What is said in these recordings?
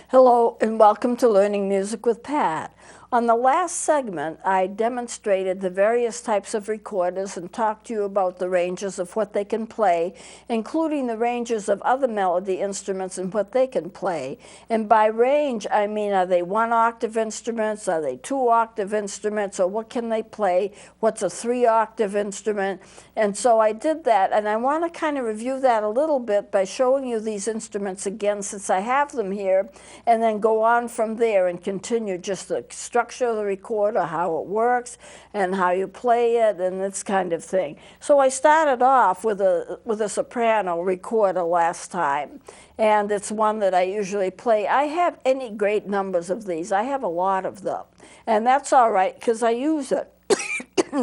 Hello and welcome to Learning Music with Pat. On the last segment, I demonstrated the various types of recorders and talked to you about the ranges of what they can play, including the ranges of other melody instruments and what they can play. And by range, I mean, are they 1-octave instruments? Are they 2-octave instruments? Or what can they play? What's a 3-octave instrument? And so I did that, and I want to kind of review that a little bit by showing you these instruments again since I have them here, and then go on from there and continue just the structure of the recorder, how it works, and how you play it, and this kind of thing. So I started off with a soprano recorder last time, and it's one that I usually play. I have any great numbers of these. I have a lot of them, and that's all right because I use it.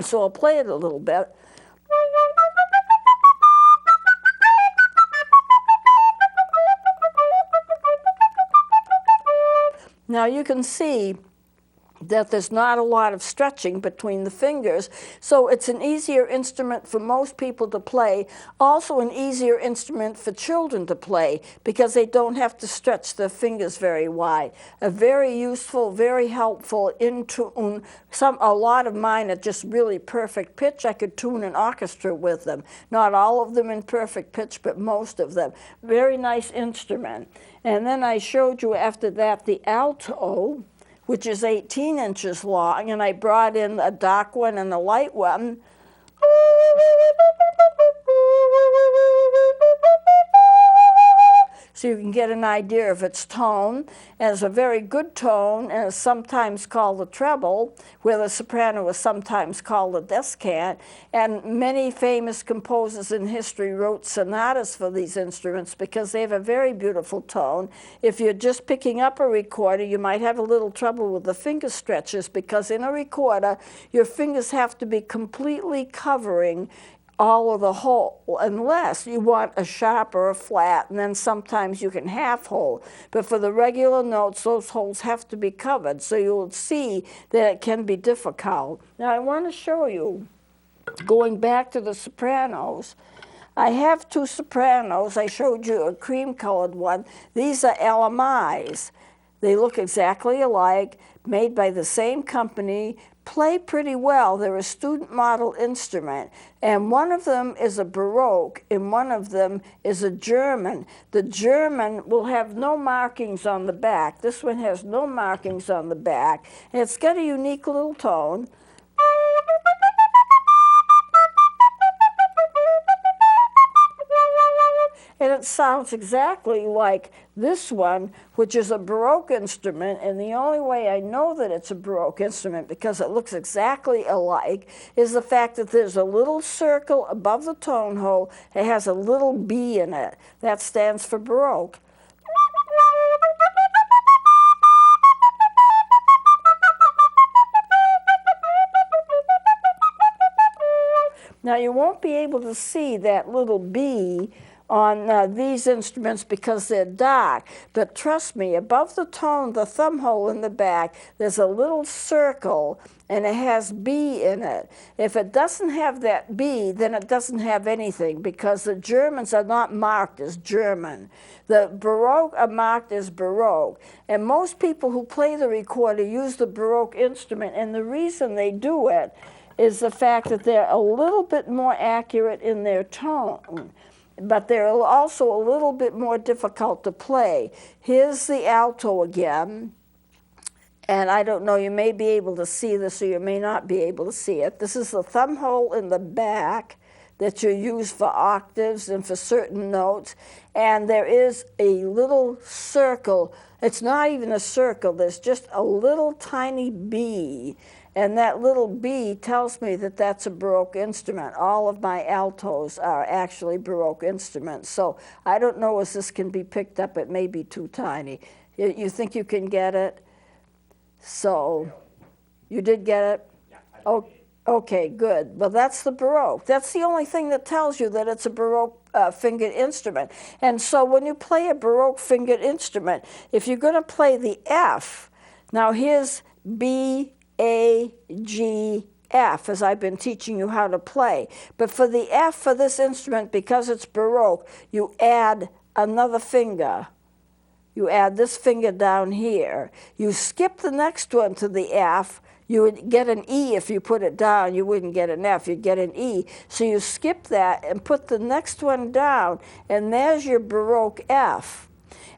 So I'll play it a little bit. Now you can see that there's not a lot of stretching between the fingers, so it's an easier instrument for most people to play, also an easier instrument for children to play because they don't have to stretch their fingers very wide. A very useful, very helpful in tune. A lot of mine are just really perfect pitch. I could tune an orchestra with them. Not all of them in perfect pitch, but most of them. Very nice instrument. And then I showed you after that the alto, which is 18 inches long, and I brought in a dark one and a light one. So you can get an idea of its tone. And it's a very good tone, and it's sometimes called the treble, where the soprano is sometimes called the descant. And many famous composers in history wrote sonatas for these instruments because they have a very beautiful tone. If you're just picking up a recorder, you might have a little trouble with the finger stretches because in a recorder, your fingers have to be completely covering all of the hole, unless you want a sharp or a flat, and then sometimes you can half hole. But for the regular notes, those holes have to be covered, so you'll see that it can be difficult. Now I want to show you, going back to the sopranos, I have two sopranos. I showed you a cream-colored one. These are LMIs. They look exactly alike, made by the same company, play pretty well. They're a student model instrument, and one of them is a Baroque and one of them is a German. The German will have no markings on the back. This one has no markings on the back, and it's got a unique little tone. And it sounds exactly like this one, which is a Baroque instrument, and the only way I know that it's a Baroque instrument, because it looks exactly alike, is the fact that there's a little circle above the tone hole. It has a little B in it. That stands for Baroque. Now you won't be able to see that little B on these instruments because they're dark, but trust me, above the tone, the thumb hole in the back, there's a little circle and it has B in it. If it doesn't have that B, then it doesn't have anything, because the Germans are not marked as German. The Baroque are marked as Baroque, and most people who play the recorder use the Baroque instrument, and the reason they do it is the fact that they're a little bit more accurate in their tone, but they're also a little bit more difficult to play. Here's the alto again, and I don't know, you may be able to see this or you may not be able to see it. This is the thumb hole in the back that you use for octaves and for certain notes, and there is a little circle. It's not even a circle, there's just a little tiny B. And that little B tells me that that's a Baroque instrument. All of my altos are actually Baroque instruments. So I don't know if this can be picked up. It may be too tiny. You think you can get it? So you did get it? Yeah, Oh, okay, good. Well, that's the Baroque. That's the only thing that tells you that it's a Baroque fingered instrument. And so when you play a Baroque fingered instrument, if you're going to play the F, now here's B, A, G, F, as I've been teaching you how to play. But for the F for this instrument, because it's Baroque, you add another finger. you add this finger down here. You skip the next one to the F. You would get an E if you put it down. You wouldn't get an F, you'd get an E. So you skip that and put the next one down, and there's your Baroque F.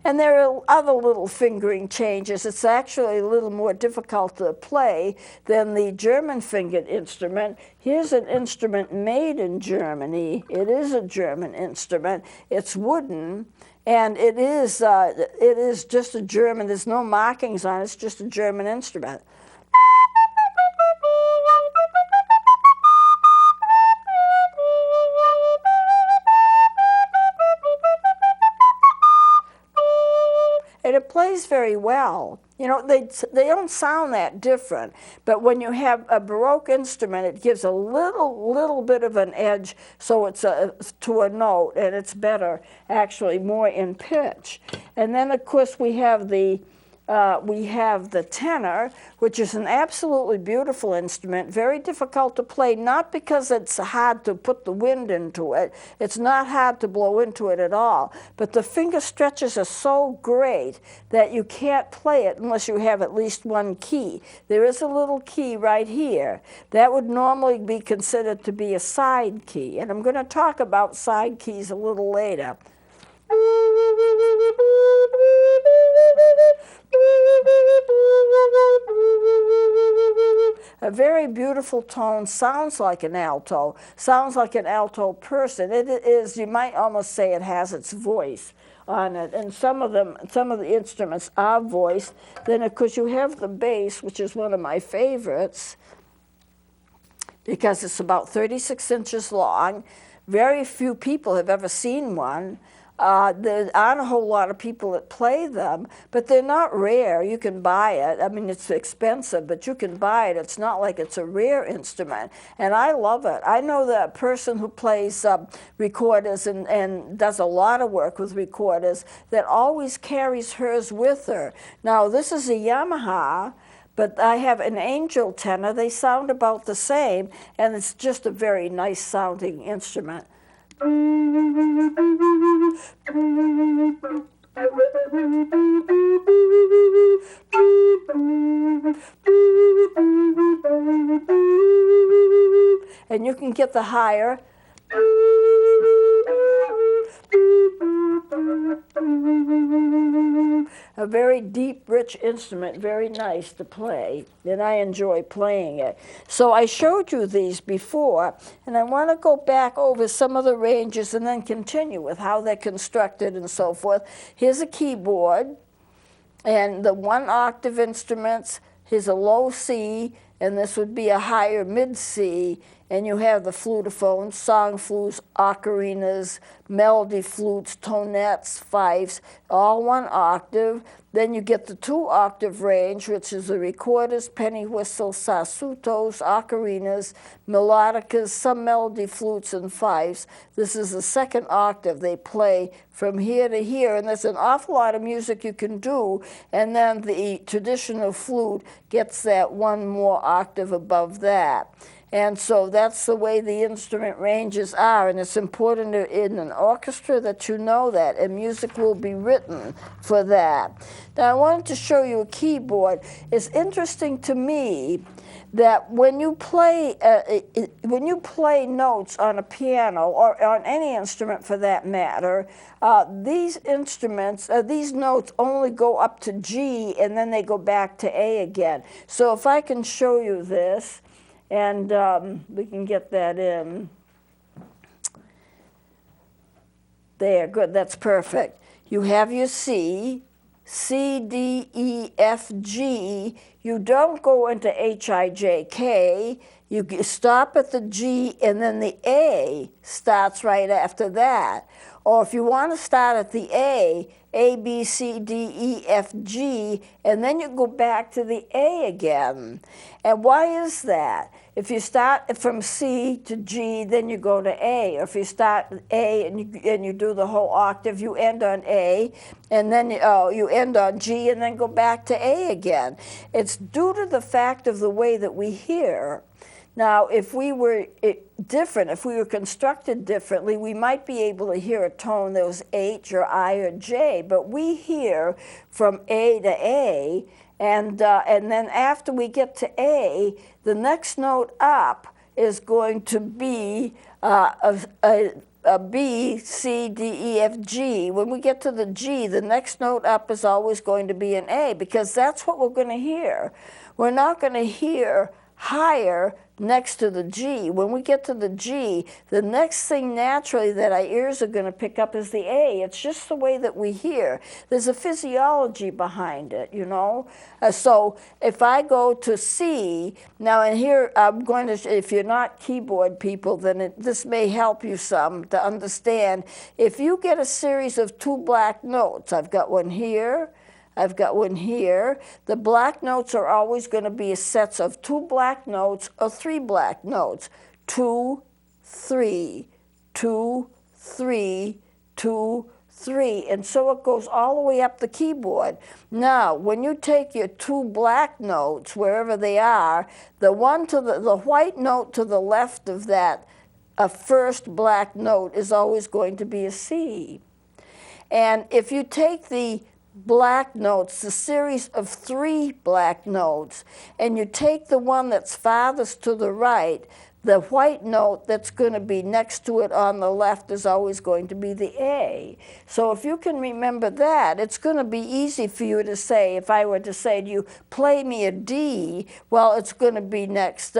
And there are other little fingering changes. It's actually a little more difficult to play than the German fingered instrument. Here's an instrument made in Germany. It is a German instrument. It's wooden, and it is just a German. There's no markings on it. It's just a German instrument. And it plays very well. You know, they don't sound that different, but when you have a Baroque instrument, it gives a little bit of an edge, so it's to a note, and it's better, actually, more in pitch. And then, of course, we have the tenor, which is an absolutely beautiful instrument, very difficult to play, not because it's hard to put the wind into it. It's not hard to blow into it at all, but the finger stretches are so great that you can't play it unless you have at least one key. There is a little key right here. That would normally be considered to be a side key, and I'm going to talk about side keys a little later. A very beautiful tone, sounds like an alto person. It is, you might almost say it has its voice on it, and some of the instruments are voiced. Then of course you have the bass, which is one of my favorites because it's about 36 inches long. Very few people have ever seen one. There aren't a whole lot of people that play them, but they're not rare. You can buy it. I mean, it's expensive, but you can buy it. It's not like it's a rare instrument, and I love it. I know that person who plays recorders and does a lot of work with recorders that always carries hers with her. Now, this is a Yamaha, but I have an Angel tenor. They sound about the same, and it's just a very nice sounding instrument. And you can get the higher. A very deep, rich instrument, very nice to play, and I enjoy playing it. So I showed you these before, and I want to go back over some of the ranges and then continue with how they're constructed and so forth. Here's a keyboard, and the one-octave instruments, here's a low C, and this would be a higher mid-C, and you have the flutophones, song flutes, ocarinas, melody flutes, tonettes, fifes, all one octave. Then you get the two-octave range, which is the recorders, penny whistles, sassotos, ocarinas, melodicas, some melody flutes, and fifes. This is the second octave. They play from here to here, and there's an awful lot of music you can do, and then the traditional flute gets that one more octave above that. And so that's the way the instrument ranges are, and it's important in an orchestra that you know that, and music will be written for that. Now I wanted to show you a keyboard. It's interesting to me that when you play notes on a piano or on any instrument for that matter, these notes only go up to G and then they go back to A again. So if I can show you this, and we can get that in. There, good, that's perfect. You have your C, C, D, E, F, G. You don't go into H, I, J, K. You stop at the G, and then the A starts right after that. Or if you want to start at the A, B, C, D, E, F, G, and then you go back to the A again. And why is that? If you start from C to G, then you go to A. Or if you start A and you do the whole octave, you end on A, and then you end on G, and then go back to A again. It's due to the fact of the way that we hear Now, if we were different, if we were constructed differently, we might be able to hear a tone that was H or I or J, but we hear from A to A, and then after we get to A, the next note up is going to be a B, C, D, E, F, G. When we get to the G, the next note up is always going to be an A, because that's what we're going to hear. We're not going to hear higher next to the G. When we get to the G, the next thing naturally that our ears are going to pick up is the A. It's just the way that we hear. There's a physiology behind it, you know. So if I go to C, now and here I'm going to, if you're not keyboard people, then this may help you some to understand. If you get a series of 2 black notes, I've got one here, I've got one here. The black notes are always going to be sets of 2 black notes or 3 black notes. 2, 3, 2, 3, 2, 3. And so it goes all the way up the keyboard. Now, when you take your 2 black notes, wherever they are, the white note to the left of that first black note is always going to be a C. And if you take the black notes, the series of 3 black notes, and you take the one that's farthest to the right, the white note that's going to be next to it on the left is always going to be the A. So if you can remember that, it's going to be easy for you to say, if I were to say to you, play me a D, well, it's going to be next,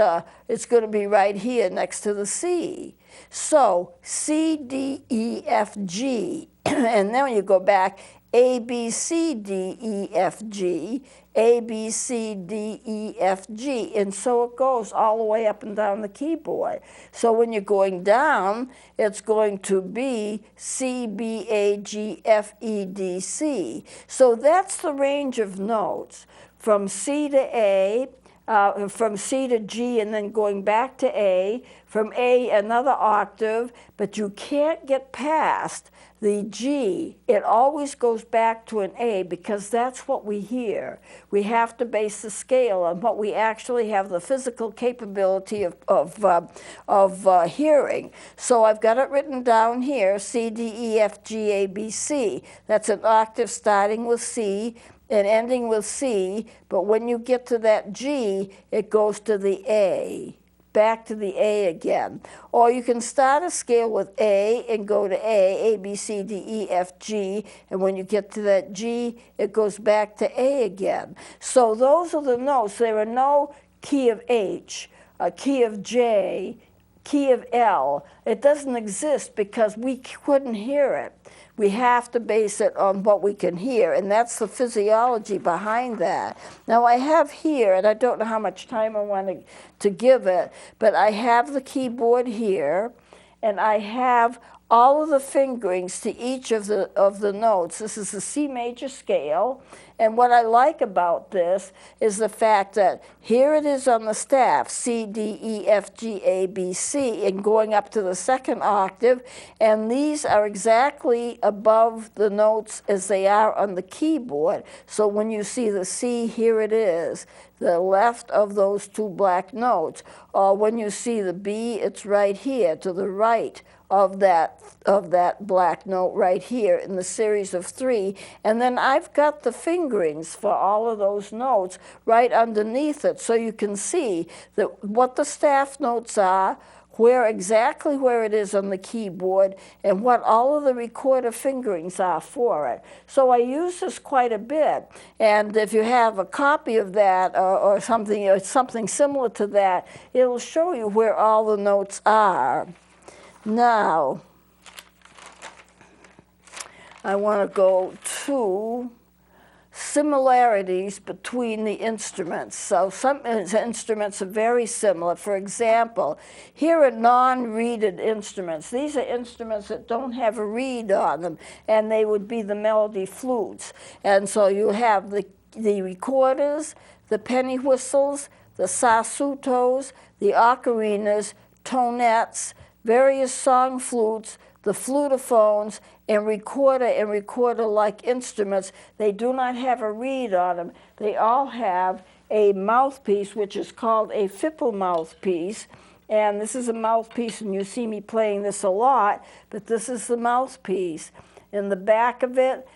it's going to be right here next to the C. So C, D, E, F, G, and then when you go back, A, B, C, D, E, F, G, A, B, C, D, E, F, G. And so it goes all the way up and down the keyboard. So when you're going down, it's going to be C, B, A, G, F, E, D, C. So that's the range of notes from C to A, from C to G, and then going back to A, from A another octave, but you can't get past the G. It always goes back to an A, because that's what we hear. We have to base the scale on what we actually have the physical capability of hearing. So I've got it written down here, C, D, E, F, G, A, B, C. That's an octave starting with C and ending with C, but when you get to that G, it goes to the A, back to the A again. Or you can start a scale with A and go to A, B, C, D, E, F, G, and when you get to that G, it goes back to A again. So those are the notes. There are no key of H, a key of J, key of L. It doesn't exist because we couldn't hear it. We have to base it on what we can hear, and that's the physiology behind that. Now I have here, and I don't know how much time I want to give it, but I have the keyboard here, and I have all of the fingerings to each of the notes. This is the C major scale, and what I like about this is the fact that here it is on the staff, C, D, E, F, G, A, B, C, and going up to the second octave, and these are exactly above the notes as they are on the keyboard. So when you see the C, here it is, the left of those 2 black notes. Or when you see the B, it's right here to the right of that black note right here in the series of 3. And then I've got the fingerings for all of those notes right underneath it, so you can see that what the staff notes are, exactly where it is on the keyboard, and what all of the recorder fingerings are for it. So I use this quite a bit, and if you have a copy of that or something similar to that, it'll show you where all the notes are. Now, I want to go to similarities between the instruments. So some instruments are very similar. For example, here are non-reeded instruments. These are instruments that don't have a reed on them, and they would be the melody flutes. And so you have the recorders, the penny whistles, the sassotos, the ocarinas, tonettes, various song flutes, the flutophones and recorder-like instruments, they do not have a reed on them. They all have a mouthpiece, which is called a Fipple mouthpiece. And this is a mouthpiece, and you see me playing this a lot, but this is the mouthpiece. In the back of it,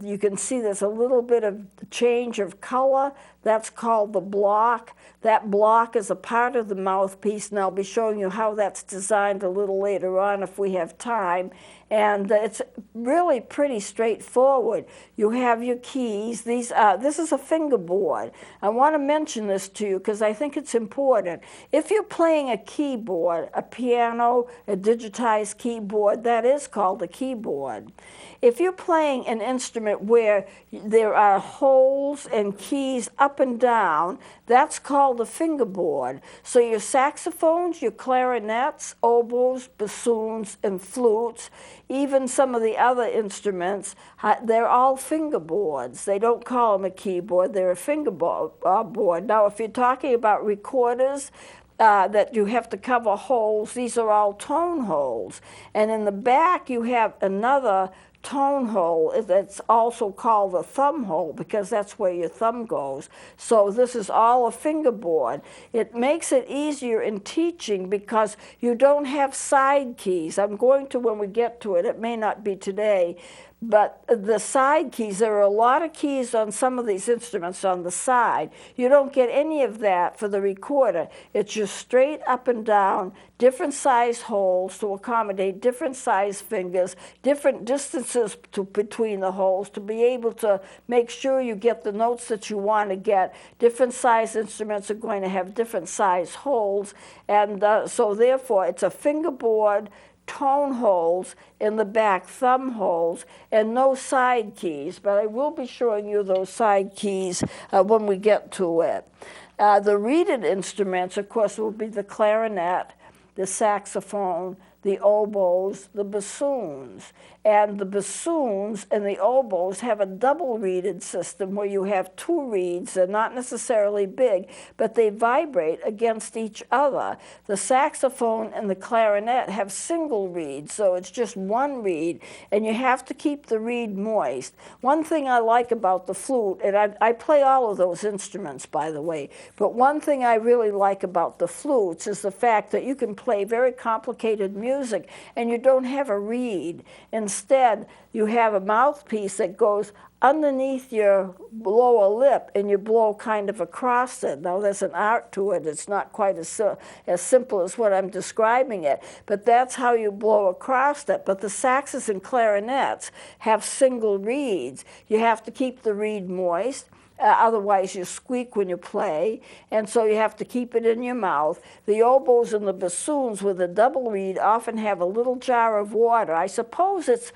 you can see there's a little bit of change of color. That's called the block. That block is a part of the mouthpiece, and I'll be showing you how that's designed a little later on if we have time. And it's really pretty straightforward. You have your keys. This is a fingerboard. I want to mention this to you because I think it's important. If you're playing a keyboard, a piano, a digitized keyboard, that is called a keyboard. If you're playing an instrument where there are holes and keys up and down, that's called a fingerboard. So your saxophones, your clarinets, oboes, bassoons, and flutes, even some of the other instruments, they're all fingerboards. They don't call them a keyboard, they're a fingerboard. Now, if you're talking about recorders, that you have to cover holes, these are all tone holes. And in the back, you have another tone hole that's also called a thumb hole because that's where your thumb goes. So this is all a fingerboard. It makes it easier in teaching because you don't have side keys. I'm going to when we get to it. It may not be today. But the side keys, there are a lot of keys on some of these instruments on the side. You don't get any of that for the recorder. It's just straight up and down, different size holes to accommodate different size fingers, different distances between the holes to be able to make sure you get the notes that you want to get. Different size instruments are going to have different size holes, and so therefore it's a fingerboard, tone holes in the back, thumb holes, and no side keys, but I will be showing you those side keys when we get to it. The reeded instruments, of course, will be the clarinet, the saxophone, the oboes, the bassoons. And the bassoons and the oboes have a double reeded system where you have two reeds. They're not necessarily big, but they vibrate against each other. The saxophone and the clarinet have single reeds, so it's just one reed, and you have to keep the reed moist. One thing I like about the flute, and I play all of those instruments, by the way, but one thing I really like about the flutes is the fact that you can play very complicated music and you don't have a reed. Instead, you have a mouthpiece that goes underneath your lower lip and you blow kind of across it. Now, there's an art to it. It's not quite as simple as what I'm describing it, but that's how you blow across it. But the saxes and clarinets have single reeds. You have to keep the reed moist. Otherwise you squeak when you play, and so you have to keep it in your mouth. The oboes and the bassoons with a double reed often have a little jar of water. I suppose it's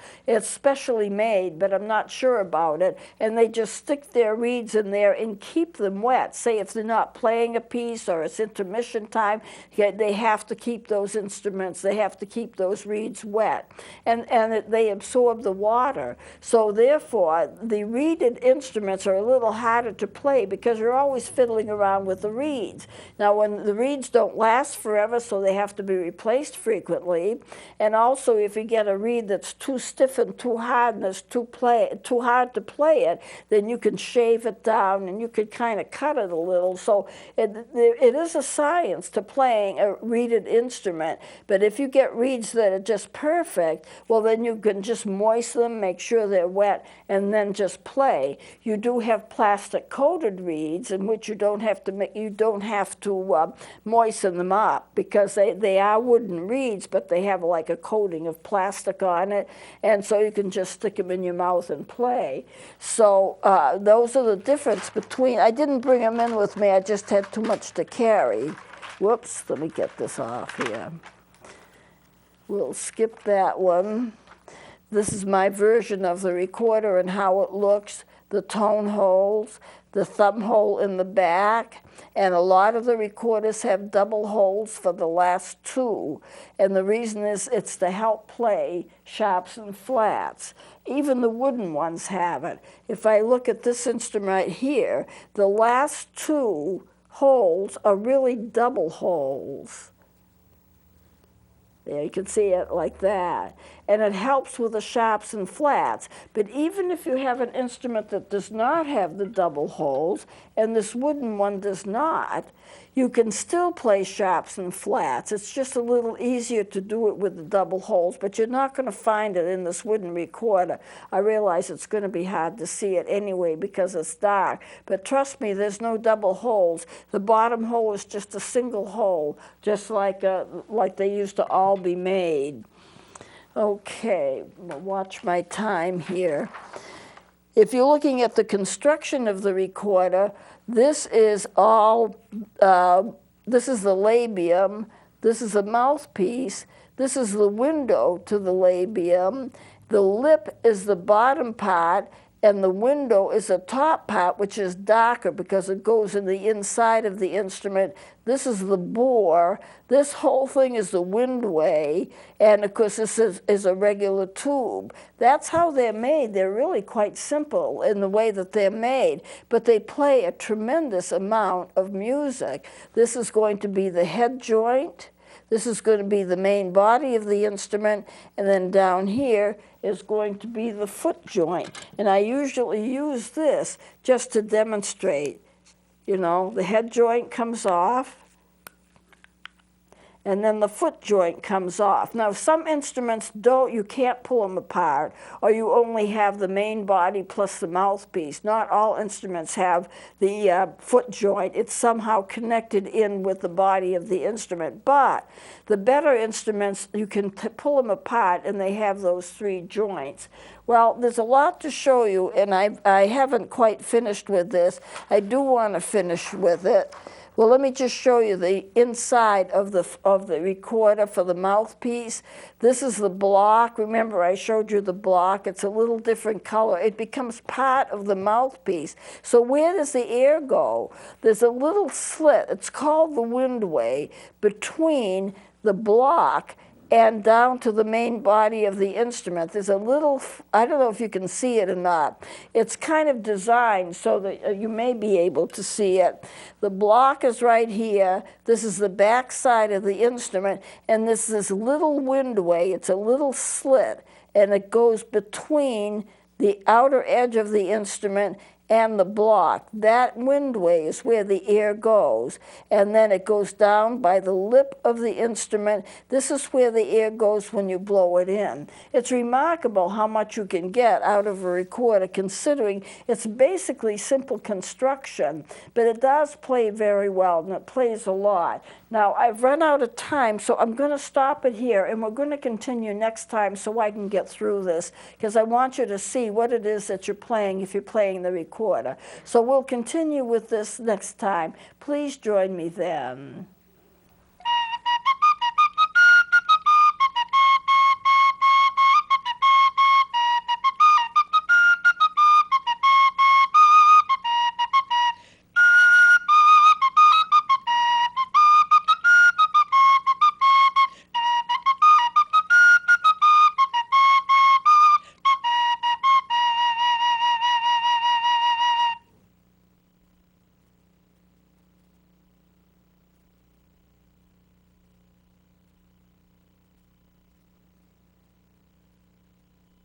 specially made, but I'm not sure about it, and they just stick their reeds in there and keep them wet. Say if they're not playing a piece or it's intermission time, they have to keep those instruments, they have to keep those reeds wet, and they absorb the water. So therefore, the reeded instruments are a little harder to play because you're always fiddling around with the reeds. Now, when the reeds don't last forever, so they have to be replaced frequently, and also if you get a reed that's too stiff and too hard and it's too hard to play it, then you can shave it down and you could kind of cut it a little. So it is a science to playing a reeded instrument, but if you get reeds that are just perfect, well, then you can just moisten them, make sure they're wet, and then just play. You do have plastic coated reeds in which you don't have to moisten them up because they are wooden reeds, but they have like a coating of plastic on it, and so you can just stick them in your mouth and play. So those are the difference between. I didn't bring them in with me. I just had too much to carry. Whoops, let me get this off here. We'll skip that one. This is my version of the recorder and how it looks. The tone holes, the thumb hole in the back, and a lot of the recorders have double holes for the last two. And the reason is it's to help play sharps and flats. Even the wooden ones have it. If I look at this instrument right here, the last two holes are really double holes. There, you can see it like that. And it helps with the sharps and flats. But even if you have an instrument that does not have the double holes, and this wooden one does not, you can still play sharps and flats. It's just a little easier to do it with the double holes, but you're not going to find it in this wooden recorder. I realize it's going to be hard to see it anyway because it's dark, but trust me, there's no double holes. The bottom hole is just a single hole, just like they used to all be made. Okay, watch my time here. If you're looking at the construction of the recorder, this is all, this is the labium, this is the mouthpiece, this is the window to the labium, the lip is the bottom part, and the window is the top part, which is darker because it goes in the inside of the instrument. This is the bore. This whole thing is the windway, and of course this is a regular tube. That's how they're made. They're really quite simple in the way that they're made, but they play a tremendous amount of music. This is going to be the head joint. This is going to be the main body of the instrument, and then down here is going to be the foot joint. And I usually use this just to demonstrate. You know, the head joint comes off, and then the foot joint comes off. Now, some instruments you can't pull them apart, or you only have the main body plus the mouthpiece. Not all instruments have the foot joint. It's somehow connected in with the body of the instrument. But the better instruments, you can pull them apart, and they have those three joints. Well, there's a lot to show you, and I haven't quite finished with this. I do want to finish with it. Well, let me just show you the inside of the recorder for the mouthpiece. This is the block. Remember, I showed you the block. It's a little different color. It becomes part of the mouthpiece. So where does the air go? There's a little slit. It's called the windway between the block and down to the main body of the instrument. There's a little, I don't know if you can see it or not. It's kind of designed so that you may be able to see it. The block is right here. This is the back side of the instrument, and this is little windway. It's a little slit, and it goes between the outer edge of the instrument and the block. That windway is where the air goes, and then it goes down by the lip of the instrument. This is where the air goes when you blow it in. It's remarkable how much you can get out of a recorder, considering it's basically simple construction, but it does play very well, and it plays a lot. Now, I've run out of time, so I'm going to stop it here, and we're going to continue next time so I can get through this, because I want you to see what it is that you're playing if you're playing the recorder. So we'll continue with this next time. Please join me then.